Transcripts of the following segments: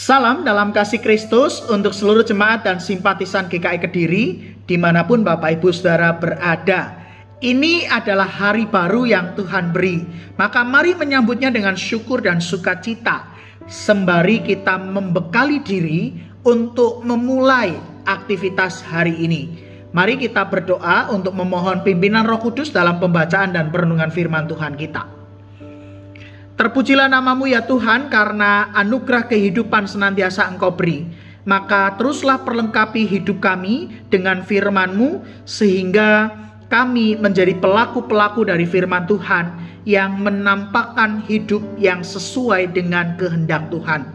Salam dalam kasih Kristus untuk seluruh jemaat dan simpatisan GKI Kediri dimanapun Bapak Ibu Saudara berada. Ini adalah hari baru yang Tuhan beri, maka mari menyambutnya dengan syukur dan sukacita, sembari kita membekali diri untuk memulai aktivitas hari ini. Mari kita berdoa untuk memohon pimpinan Roh Kudus dalam pembacaan dan perenungan firman Tuhan kita. Terpujilah namamu ya Tuhan, karena anugerah kehidupan senantiasa Engkau beri. Maka teruslah perlengkapi hidup kami dengan firman-Mu, sehingga kami menjadi pelaku-pelaku dari firman Tuhan yang menampakkan hidup yang sesuai dengan kehendak Tuhan.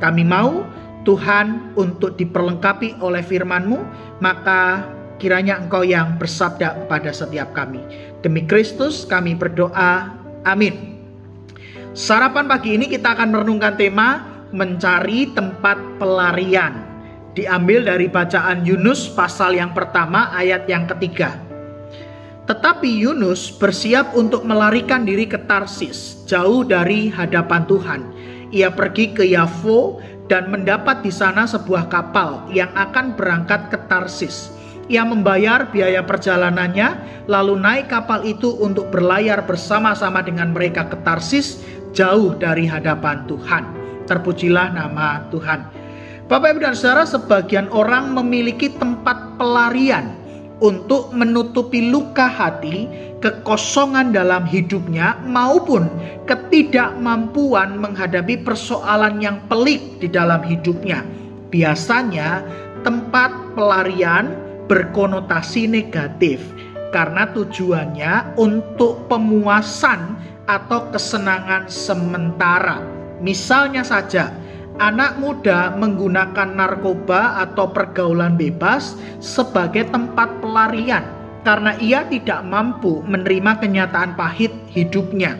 Kami mau Tuhan untuk diperlengkapi oleh firman-Mu, maka kiranya Engkau yang bersabda kepada setiap kami. Demi Kristus kami berdoa, amin. Sarapan pagi ini kita akan merenungkan tema mencari tempat pelarian. Diambil dari bacaan Yunus pasal yang pertama ayat yang ketiga. Tetapi Yunus bersiap untuk melarikan diri ke Tarsis, jauh dari hadapan Tuhan. Ia pergi ke Yafo dan mendapat di sana sebuah kapal yang akan berangkat ke Tarsis. Ia membayar biaya perjalanannya, lalu naik kapal itu untuk berlayar bersama-sama dengan mereka ke Tarsis, jauh dari hadapan Tuhan. Terpujilah nama Tuhan. Bapak Ibu dan Saudara, sebagian orang memiliki tempat pelarian untuk menutupi luka hati, kekosongan dalam hidupnya, maupun ketidakmampuan menghadapi persoalan yang pelik di dalam hidupnya. Biasanya tempat pelarian berkonotasi negatif karena tujuannya untuk pemuasan atau kesenangan sementara. Misalnya saja, anak muda menggunakan narkoba atau pergaulan bebas sebagai tempat pelarian karena ia tidak mampu menerima kenyataan pahit hidupnya.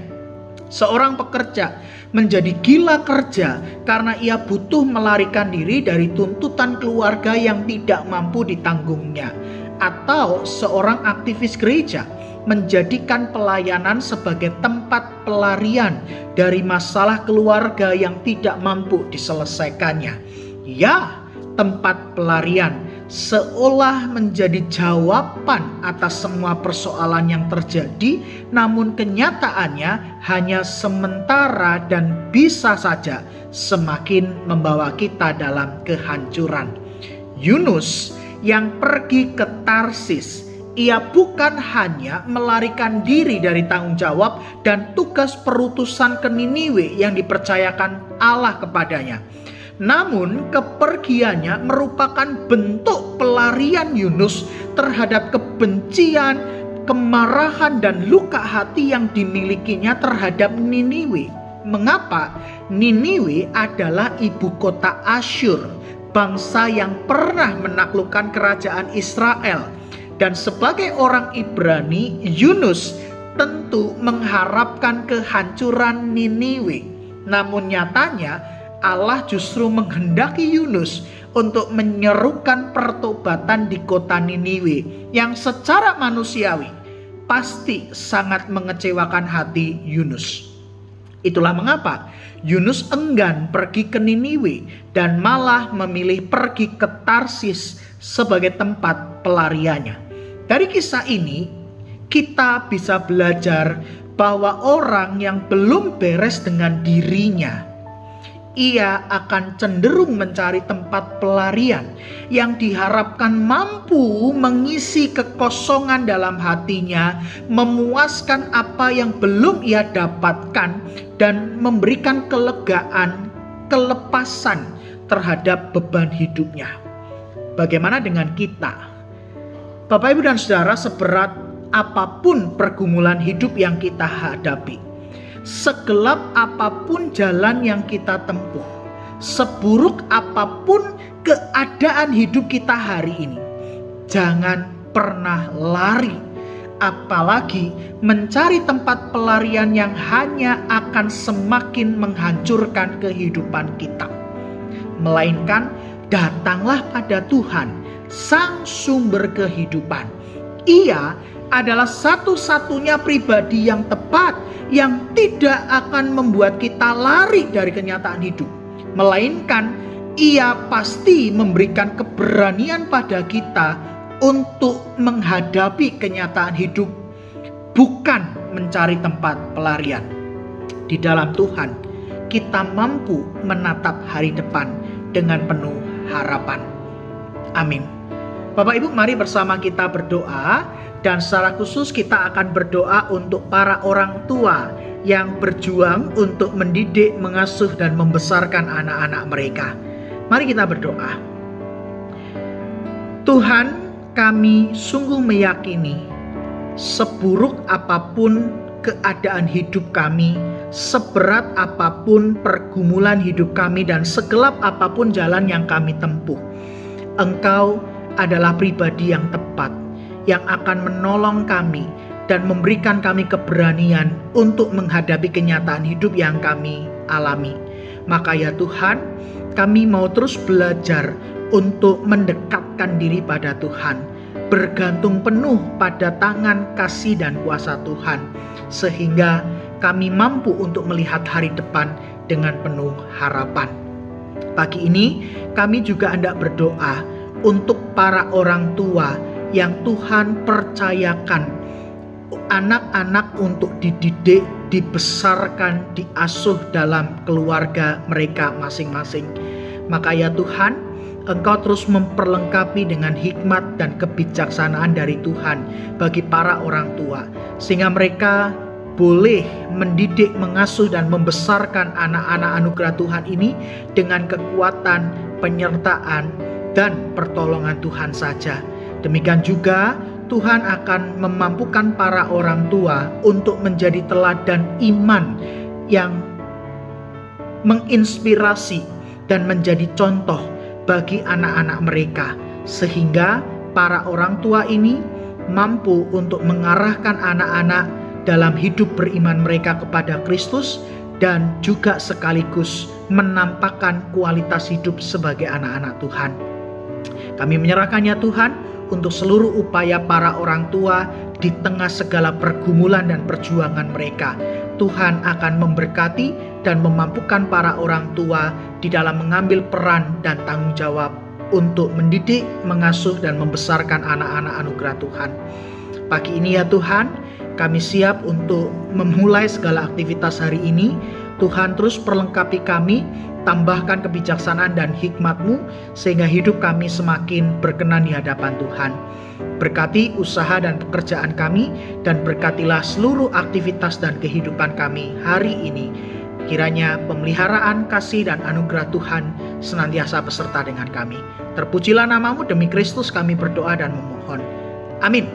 Seorang pekerja menjadi gila kerja karena ia butuh melarikan diri dari tuntutan keluarga yang tidak mampu ditanggungnya. Atau seorang aktivis gereja menjadikan pelayanan sebagai tempat pelarian dari masalah keluarga yang tidak mampu diselesaikannya. Ya, tempat pelarian seolah menjadi jawaban atas semua persoalan yang terjadi, namun kenyataannya hanya sementara dan bisa saja semakin membawa kita dalam kehancuran. Yunus yang pergi ke Tarsis, ia bukan hanya melarikan diri dari tanggung jawab dan tugas perutusan ke Niniwe yang dipercayakan Allah kepadanya. Namun kepergiannya merupakan bentuk pelarian Yunus terhadap kebencian, kemarahan dan luka hati yang dimilikinya terhadap Niniwe. Mengapa? Niniwe adalah ibu kota Asyur, bangsa yang pernah menaklukkan kerajaan Israel. Dan sebagai orang Ibrani, Yunus tentu mengharapkan kehancuran Niniwe. Namun nyatanya Allah justru menghendaki Yunus untuk menyerukan pertobatan di kota Niniwe yang secara manusiawi pasti sangat mengecewakan hati Yunus. Itulah mengapa Yunus enggan pergi ke Niniwe dan malah memilih pergi ke Tarsis sebagai tempat pelariannya. Dari kisah ini kita bisa belajar bahwa orang yang belum beres dengan dirinya, ia akan cenderung mencari tempat pelarian yang diharapkan mampu mengisi kekosongan dalam hatinya, memuaskan apa yang belum ia dapatkan, dan memberikan kelegaan, kelepasan terhadap beban hidupnya. Bagaimana dengan kita? Bapak Ibu dan Saudara, seberat apapun pergumulan hidup yang kita hadapi, segelap apapun jalan yang kita tempuh, seburuk apapun keadaan hidup kita hari ini, jangan pernah lari, apalagi mencari tempat pelarian yang hanya akan semakin menghancurkan kehidupan kita. Melainkan datanglah pada Tuhan, Sang sumber kehidupan. Ia adalah satu-satunya pribadi yang tepat, yang tidak akan membuat kita lari dari kenyataan hidup. melainkan Ia pasti memberikan keberanian pada kita untuk menghadapi kenyataan hidup, bukan mencari tempat pelarian. Di dalam Tuhan, kita mampu menatap hari depan dengan penuh harapan. Amin. Bapak Ibu, mari bersama kita berdoa, dan secara khusus kita akan berdoa untuk para orang tua yang berjuang untuk mendidik, mengasuh, dan membesarkan anak-anak mereka. Mari kita berdoa. Tuhan, kami sungguh meyakini seburuk apapun keadaan hidup kami, seberat apapun pergumulan hidup kami, dan segelap apapun jalan yang kami tempuh, Engkau adalah pribadi yang tepat, yang akan menolong kami dan memberikan kami keberanian untuk menghadapi kenyataan hidup yang kami alami. Maka ya Tuhan, kami mau terus belajar untuk mendekatkan diri pada Tuhan, bergantung penuh pada tangan kasih dan kuasa Tuhan, sehingga kami mampu untuk melihat hari depan dengan penuh harapan. Pagi ini kami juga hendak berdoa untuk para orang tua yang Tuhan percayakan anak-anak untuk dididik, dibesarkan, diasuh dalam keluarga mereka masing-masing. Maka ya Tuhan, Engkau terus memperlengkapi dengan hikmat dan kebijaksanaan dari Tuhan bagi para orang tua, sehingga mereka boleh mendidik, mengasuh, dan membesarkan anak-anak anugerah Tuhan ini dengan kekuatan, penyertaan, dan pertolongan Tuhan saja. Demikian juga Tuhan akan memampukan para orang tua untuk menjadi teladan iman yang menginspirasi dan menjadi contoh bagi anak-anak mereka, sehingga para orang tua ini mampu untuk mengarahkan anak-anak dalam hidup beriman mereka kepada Kristus, dan juga sekaligus menampakkan kualitas hidup sebagai anak-anak Tuhan. Kami menyerahkannya Tuhan untuk seluruh upaya para orang tua di tengah segala pergumulan dan perjuangan mereka. Tuhan akan memberkati dan memampukan para orang tua di dalam mengambil peran dan tanggung jawab untuk mendidik, mengasuh, dan membesarkan anak-anak anugerah Tuhan. Pagi ini ya Tuhan, kami siap untuk memulai segala aktivitas hari ini. Tuhan terus perlengkapi kami, tambahkan kebijaksanaan dan hikmat-Mu, sehingga hidup kami semakin berkenan di hadapan Tuhan. Berkati usaha dan pekerjaan kami, dan berkatilah seluruh aktivitas dan kehidupan kami hari ini. Kiranya pemeliharaan, kasih, dan anugerah Tuhan senantiasa beserta dengan kami. Terpujilah nama-Mu, demi Kristus kami berdoa dan memohon. Amin.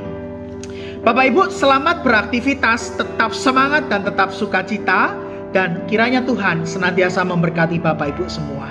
Bapak Ibu, selamat beraktivitas, tetap semangat dan tetap sukacita. Dan kiranya Tuhan senantiasa memberkati Bapak Ibu semua.